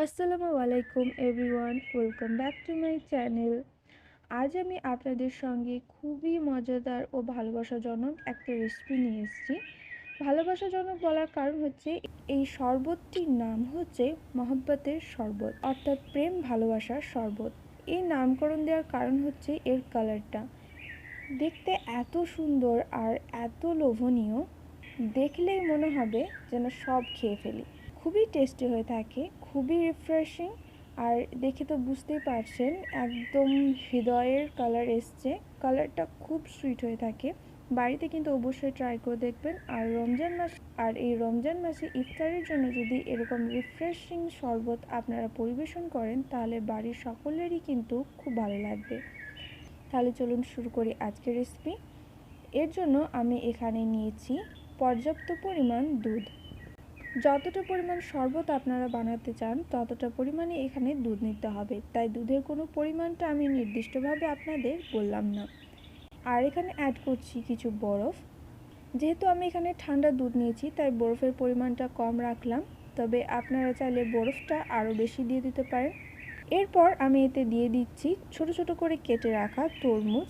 আসসালামু আলাইকুম everyone, welcome back to my channel. আজ আমি আপনাদের সঙ্গে খুবই মজাদার ও ভালোবাসাজনক একটা রেসিপি নিয়ে এসেছি। ভালোবাসাজনক বলার কারণ হচ্ছে এই শরবতটির নাম হচ্ছে মহব্বতের শরবত, অর্থাৎ প্রেম ভালোবাসার শরবত। এই নামকরণ দেওয়ার কারণ হচ্ছে এর কালারটা দেখতে এত সুন্দর আর এত লোভনীয়, দেখলেই মনে হবে যেন সব খেয়ে ফেলি। খুবই টেস্টি হয়ে থাকে, খুবই রিফ্রেশিং, আর দেখে তো বুঝতেই পারছেন একদম হৃদয়ের কালার এসছে। কালারটা খুব সুইট হয়ে থাকে। বাড়িতে কিন্তু অবশ্যই ট্রাই করে দেখবেন। আর এই রমজান মাসে ইফতারের জন্য যদি এরকম রিফ্রেশিং শরবত আপনারা পরিবেশন করেন তাহলে বাড়ির সকলেরই কিন্তু খুব ভালো লাগবে। তাহলে চলুন শুরু করি আজকের রেসিপি। এর জন্য আমি এখানে নিয়েছি পর্যাপ্ত পরিমাণ দুধ। যতটা পরিমাণ শরবত আপনারা বানাতে চান ততটা পরিমাণে এখানে দুধ নিতে হবে, তাই দুধের কোনো পরিমাণটা আমি নির্দিষ্টভাবে আপনাদের বললাম না। আর এখানে অ্যাড করছি কিছু বরফ। যেহেতু আমি এখানে ঠান্ডা দুধ নিয়েছি তাই বরফের পরিমাণটা কম রাখলাম, তবে আপনারা চাইলে বরফটা আরও বেশি দিয়ে দিতে পারেন। এরপর আমি এতে দিয়ে দিচ্ছি ছোট ছোট করে কেটে রাখা তরমুজ।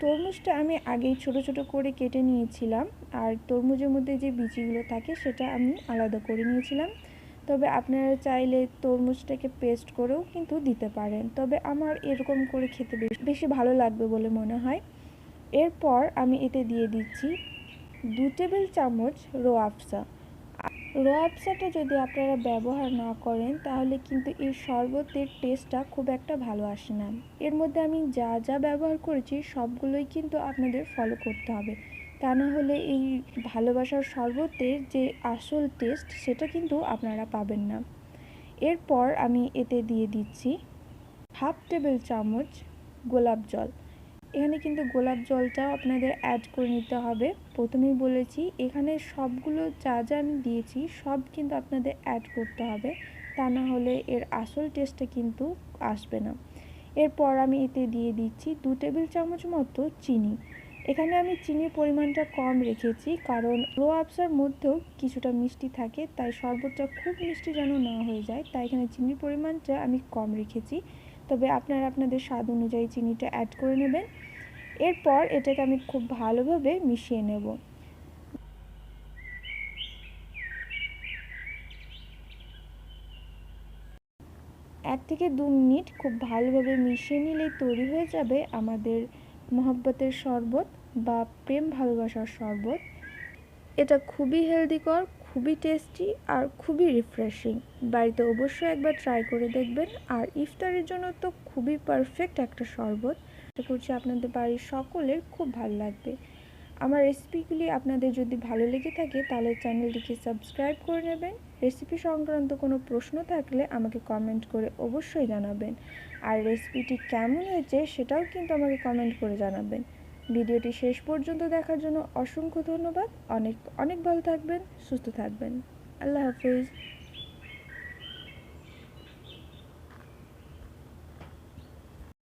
তরমুজটা আমি আগেই ছোট ছোট করে কেটে নিয়েছিলাম, আর তরমুজের মধ্যে যে বিচিগুলো থাকে সেটা আমি আলাদা করে নিয়েছিলাম। তবে আপনারা চাইলে তরমুজটাকে পেস্ট করেও কিন্তু দিতে পারেন, তবে আমার এরকম করে খেতে বেশি ভালো লাগবে বলে মনে হয়। এরপর আমি এতে দিয়ে দিচ্ছি 2 টেবিল চামচ রোয়াফজা। রোয়াফজাটা যদি আপনারা ব্যবহার না করেন তাহলে কিন্তু এই শরবতের টেস্টটা খুব একটা ভালো আসে না। এর মধ্যে আমি যা যা ব্যবহার করেছি সবগুলোই কিন্তু আপনাদের ফলো করতে হবে, তা না হলে এই ভালোবাসার শরবতের যে আসল টেস্ট সেটা কিন্তু আপনারা পাবেন না। এরপর আমি এতে দিয়ে দিচ্ছি 1/2 টেবিল চামচ গোলাপ জল। এখানে কিন্তু গোলাপ জলটাও আপনাদের অ্যাড করে নিতে হবে। প্রথমেই বলেছি এখানে সবগুলো যা যা আমি দিয়েছি সব কিন্তু আপনাদের অ্যাড করতে হবে, তা না হলে এর আসল টেস্টটা কিন্তু আসবে না। এরপর আমি এতে দিয়ে দিচ্ছি 2 টেবিল চামচ মতো চিনি। এখানে আমি চিনির পরিমাণটা কম রেখেছি কারণ রোয়াবজার মধ্যেও কিছুটা মিষ্টি থাকে, তাই শরবতটা খুব মিষ্টি যেন না হয়ে যায়, তাই এখানে চিনির পরিমাণটা আমি কম রেখেছি। তবে আপনারা আপনাদের স্বাদ অনুযায়ী চিনিটা অ্যাড করে নেবেন। এরপর এটাকে আমি খুব ভালোভাবে মিশিয়ে নেব। 1 থেকে 2 মিনিট খুব ভালোভাবে মিশিয়ে নিলেই তৈরি হয়ে যাবে আমাদের মহব্বতের শরবত বা প্রেম ভালোবাসার শরবত। এটা খুবই হেলদিকর, খুবই টেস্টি আর খুবই রিফ্রেশিং। বাড়িতে অবশ্যই একবার ট্রাই করে দেখবেন। আর ইফতারের জন্য তো খুবই পারফেক্ট একটা শরবত। আশা করছি আপনাদের বাড়ির সকলের খুব ভালো লাগবে। আমার রেসিপিগুলি আপনাদের যদি ভালো লেগে থাকে তাহলে চ্যানেলটিকে সাবস্ক্রাইব করে নেবেন। রেসিপি সংক্রান্ত কোনো প্রশ্ন থাকলে আমাকে কমেন্ট করে অবশ্যই জানাবেন। আর রেসিপিটি কেমন হয়েছে সেটাও কিন্তু আমাকে কমেন্ট করে জানাবেন। ভিডিওটি শেষ পর্যন্ত দেখার জন্য অসংখ্য ধন্যবাদ। অনেক অনেক ভালো থাকবেন, সুস্থ থাকবেন। আল্লাহ হাফিজ।